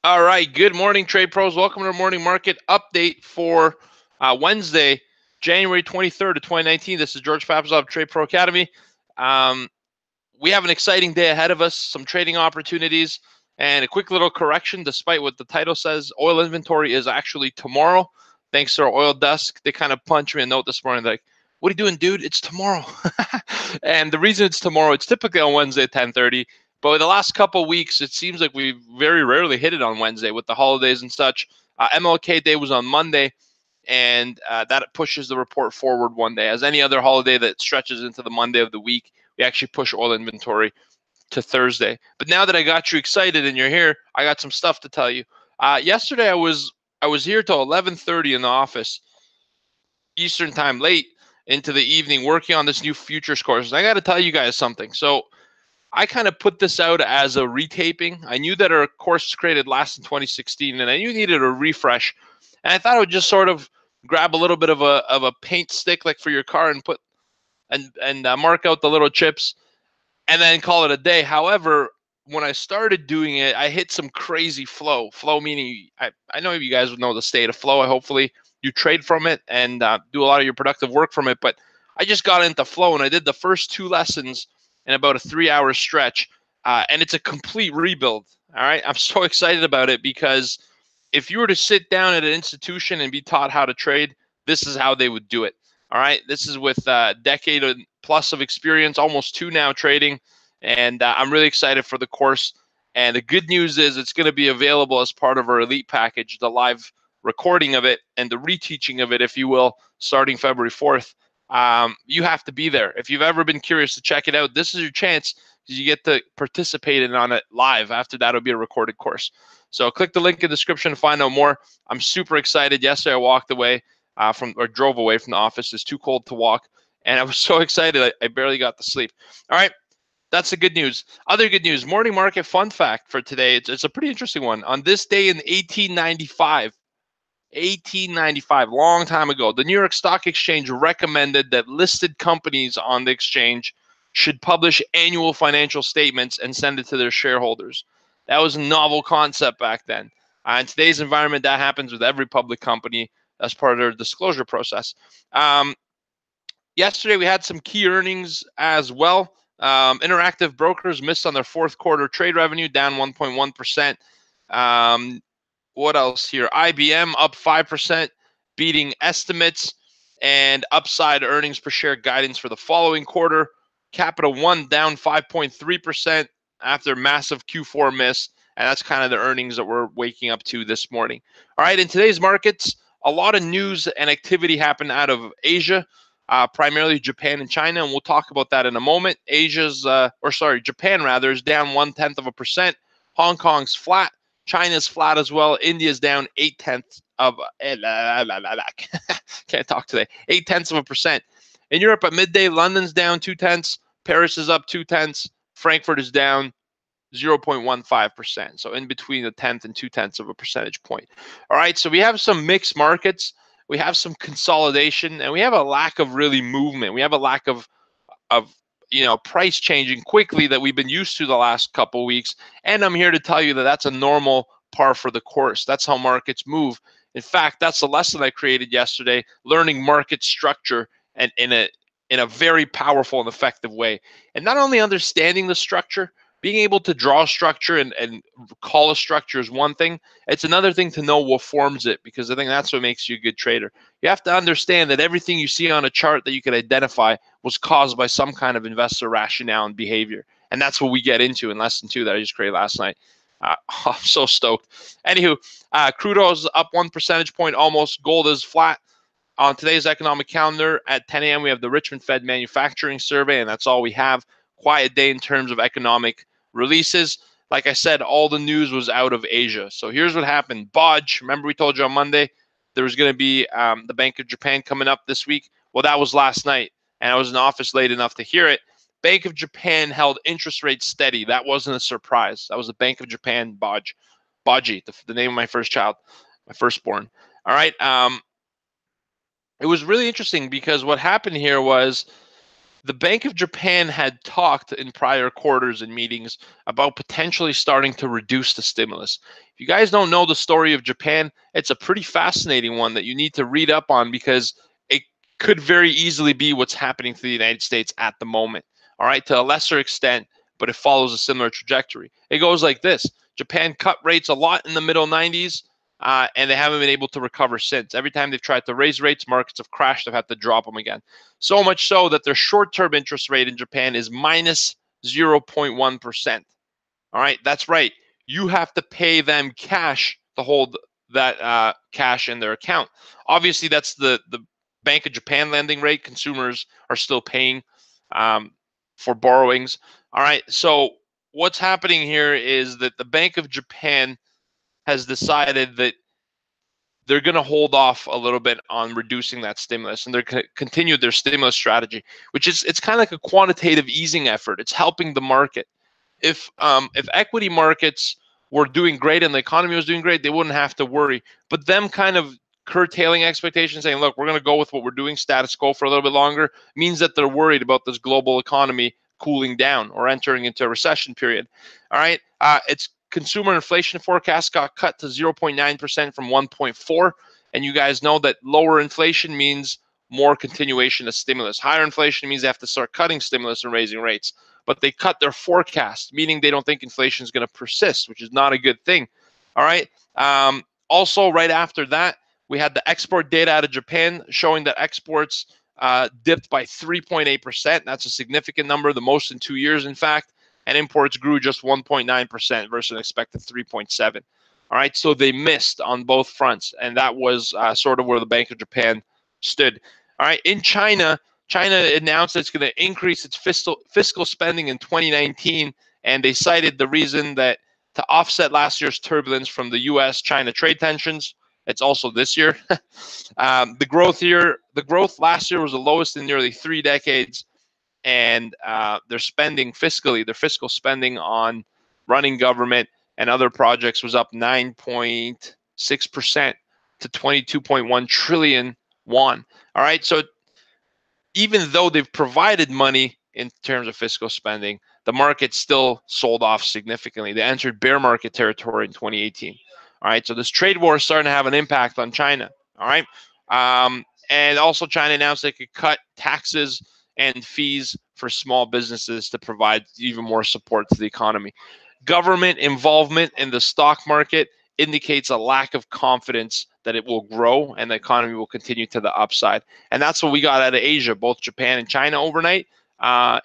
All right. Good morning, trade pros. Welcome to the morning market update for Wednesday, January 23rd of 2019. This is George Papazov of Trade Pro Academy. Um, we have an exciting day ahead of us, some trading opportunities, and a quick little correction. Despite what the title says, oil inventory is actually tomorrow. Thanks to our oil desk, they kind of punched me a note this morning like, "What are you doing, dude? It's tomorrow." And the reason it's tomorrow, it's typically on Wednesday at 10:30. But the last couple of weeks, it seems like we very rarely hit it on Wednesday with the holidays and such. MLK Day was on Monday, and that pushes the report forward one day. As any other holiday that stretches into the Monday of the week, we actually push oil inventory to Thursday. But now that I got you excited and you're here, I got some stuff to tell you. Yesterday I was here till 11:30 in the office, Eastern time, late into the evening, working on this new futures course. And I got to tell you guys something. So I kind of put this out as a retaping. I knew that our course was created last in 2016, and I knew it needed a refresh. And I thought I would just sort of grab a little bit of a paint stick like for your car and put and mark out the little chips and then call it a day. However, when I started doing it, I hit some crazy flow. Flow meaning I know you guys would know the state of flow. Hopefully you trade from it and do a lot of your productive work from it. But I just got into flow and I did the first two lessons in about a 3-hour stretch. And it's a complete rebuild. All right. I'm so excited about it because if you were to sit down at an institution and be taught how to trade, this is how they would do it. All right. This is with a decade plus of experience, almost two now trading. And I'm really excited for the course. And the good news is it's going to be available as part of our elite package, the live recording of it and the reteaching of it, if you will, starting February 4th. You have to be there. If you've ever been curious to check it out, this is your chance because you get to participate in on it live. After that, it'll be a recorded course. So click the link in the description to find out more. I'm super excited. Yesterday, I walked away drove away from the office. It's too cold to walk. And I was so excited, I barely got to sleep. All right. That's the good news. Other good news, morning market fun fact for today. It's a pretty interesting one. On this day in 1895, long time ago, the New York Stock Exchange recommended that listed companies on the exchange should publish annual financial statements and send it to their shareholders. That was a novel concept back then. In today's environment, that happens with every public company as part of their disclosure process. Yesterday, we had some key earnings as well. Interactive Brokers missed on their fourth quarter trade revenue, down 1.1%. What else here? IBM up 5%, beating estimates, and upside earnings per share guidance for the following quarter. Capital One down 5.3% after massive Q4 miss, and that's kind of the earnings that we're waking up to this morning. All right, in today's markets, a lot of news and activity happened out of Asia. Primarily Japan and China, and we'll talk about that in a moment. Japan rather, is down 0.1%. Hong Kong's flat. China's flat as well. India's down 0.8 of can't talk today. 0.8%. In Europe at midday, London's down 0.2. Paris is up 0.2. Frankfurt is down 0.15%. So in between a tenth and 0.2 of a percentage point. All right, so we have some mixed markets. We have some consolidation, and we have a lack of really movement. We have a lack of price changing quickly that we've been used to the last couple of weeks. And I'm here to tell you that that's a normal par for the course. That's how markets move. In fact, that's the lesson I created yesterday, learning market structure and in a very powerful and effective way. And not only understanding the structure, being able to draw structure and call a structure is one thing. It's another thing to know what forms it, because I think that's what makes you a good trader. You have to understand that everything you see on a chart that you can identify was caused by some kind of investor rationale and behavior. And that's what we get into in lesson 2 that I just created last night. I'm so stoked. Anywho, crude oil is up 1 percentage point almost. Gold is flat. On today's economic calendar at 10 a.m., we have the Richmond Fed Manufacturing Survey, and that's all we have. Quiet day in terms of economic releases. Like I said, all the news was out of Asia. So here's what happened. BOJ, remember we told you on Monday there was going to be the Bank of Japan coming up this week? Well, that was last night, and I was in the office late enough to hear it. Bank of Japan held interest rates steady. That wasn't a surprise. That was the Bank of Japan, BOJ. BOJ, the name of my first child, my firstborn. All right. It was really interesting because what happened here was The Bank of Japan had talked in prior quarters and meetings about potentially starting to reduce the stimulus. If you guys don't know the story of Japan, it's a pretty fascinating one that you need to read up on, because it could very easily be what's happening to the United States at the moment. All right, to a lesser extent, but it follows a similar trajectory. It goes like this: Japan cut rates a lot in the middle 90s, and they haven't been able to recover since. Every time they've tried to raise rates, markets have crashed. They've had to drop them again. So much so that their short-term interest rate in Japan is minus 0.1%. All right, that's right. You have to pay them cash to hold that cash in their account. Obviously, that's the Bank of Japan lending rate. Consumers are still paying for borrowings. All right, so what's happening here is that the Bank of Japan has decided that they're going to hold off a little bit on reducing that stimulus, and they're going to continue their stimulus strategy, which is, it's kind of like a quantitative easing effort. It's helping the market. If equity markets were doing great and the economy was doing great, they wouldn't have to worry. But them kind of curtailing expectations, saying, look, we're going to go with what we're doing, status quo, for a little bit longer, means that they're worried about this global economy cooling down or entering into a recession period. All right, it's consumer inflation forecast got cut to 0.9% from 1.4%. And you guys know that lower inflation means more continuation of stimulus. Higher inflation means they have to start cutting stimulus and raising rates. But they cut their forecast, meaning they don't think inflation is going to persist, which is not a good thing. All right. Also, right after that, we had the export data out of Japan showing that exports dipped by 3.8%. That's a significant number, the most in 2 years, in fact. And imports grew just 1.9% versus an expected 3.7%. All right, so they missed on both fronts, and that was sort of where the Bank of Japan stood. All right, in China, China announced it's going to increase its fiscal spending in 2019, and they cited the reason that to offset last year's turbulence from the U.S.-China trade tensions. It's also this year. The growth last year was the lowest in nearly 3 decades. And their fiscal spending on running government and other projects was up 9.6% to 22.1 trillion won. All right, so even though they've provided money in terms of fiscal spending, the market still sold off significantly. They entered bear market territory in 2018. All right, so this trade war is starting to have an impact on China. All right, and also China announced they could cut taxes and fees for small businesses to provide even more support to the economy. Government involvement in the stock market indicates a lack of confidence that it will grow and the economy will continue to the upside. And that's what we got out of Asia, both Japan and China overnight.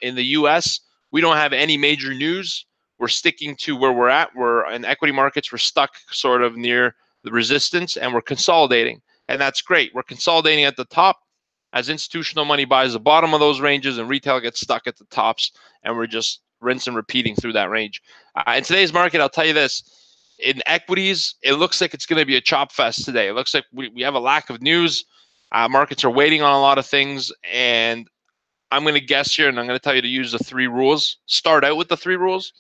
In the US, we don't have any major news. We're sticking to where we're at. We're in equity markets, we're stuck sort of near the resistance, and we're consolidating. And that's great. We're consolidating at the top as institutional money buys the bottom of those ranges and retail gets stuck at the tops, and we're just rinse and repeating through that range. In today's market, I'll tell you this, in equities, it looks like it's going to be a chop fest today. It looks like we have a lack of news. Markets are waiting on a lot of things, and I'm going to guess here, and I'm going to tell you to use the 3 rules. Start out with the 3 rules.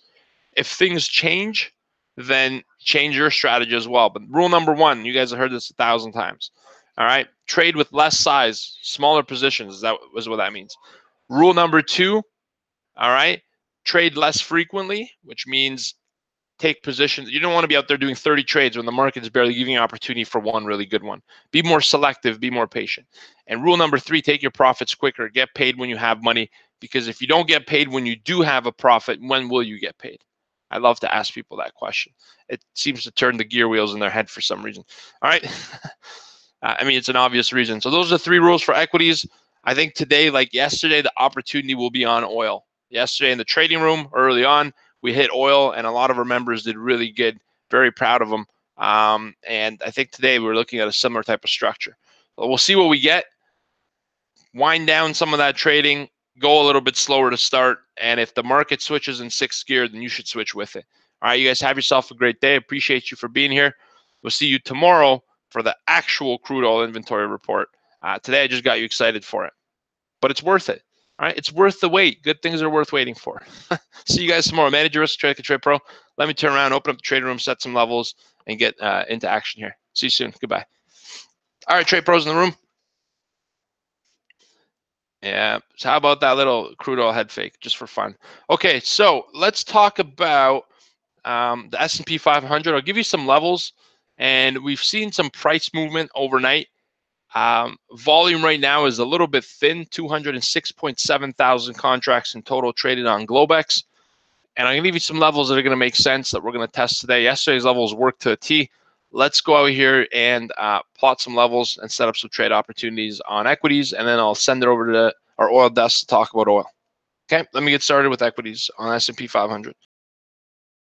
If things change, then change your strategy as well. But rule number 1, you guys have heard this 1,000 times. All right, trade with less size, smaller positions. That was what that means. Rule number 2, all right, trade less frequently, which means take positions. You don't want to be out there doing 30 trades when the market is barely giving you an opportunity for one really good one. Be more selective, be more patient. And rule number 3, take your profits quicker. Get paid when you have money, because if you don't get paid when you do have a profit, when will you get paid? I love to ask people that question. It seems to turn the gear wheels in their head for some reason. All right. I mean, it's an obvious reason. So those are 3 rules for equities. I think today, like yesterday, the opportunity will be on oil. Yesterday in the trading room, early on, we hit oil, and a lot of our members did really good. Very proud of them. And I think today we're looking at a similar type of structure. But we'll see what we get. Wind down some of that trading. Go a little bit slower to start. And if the market switches in 6th gear, then you should switch with it. All right, you guys have yourself a great day. Appreciate you for being here. We'll see you tomorrow for the actual crude oil inventory report. Today, I just got you excited for it, but it's worth it. All right, it's worth the wait. Good things are worth waiting for. See you guys tomorrow. Manage your risk, Trade Pro. Let me turn around, open up the trading room, set some levels, and get into action here. See you soon. Goodbye. All right, Trade Pros in the room. Yeah. So how about that little crude oil head fake, just for fun? Okay, so let's talk about the S&P 500. I'll give you some levels, and we've seen some price movement overnight. Volume right now is a little bit thin, 206.7 thousand contracts in total traded on Globex. And I'm going to give you some levels that are going to make sense that we're going to test today. Yesterday's levels worked to a T. Let's go out here and plot some levels and set up some trade opportunities on equities, and then I'll send it over to our oil desk to talk about oil. Okay, let me get started with equities on S&P 500.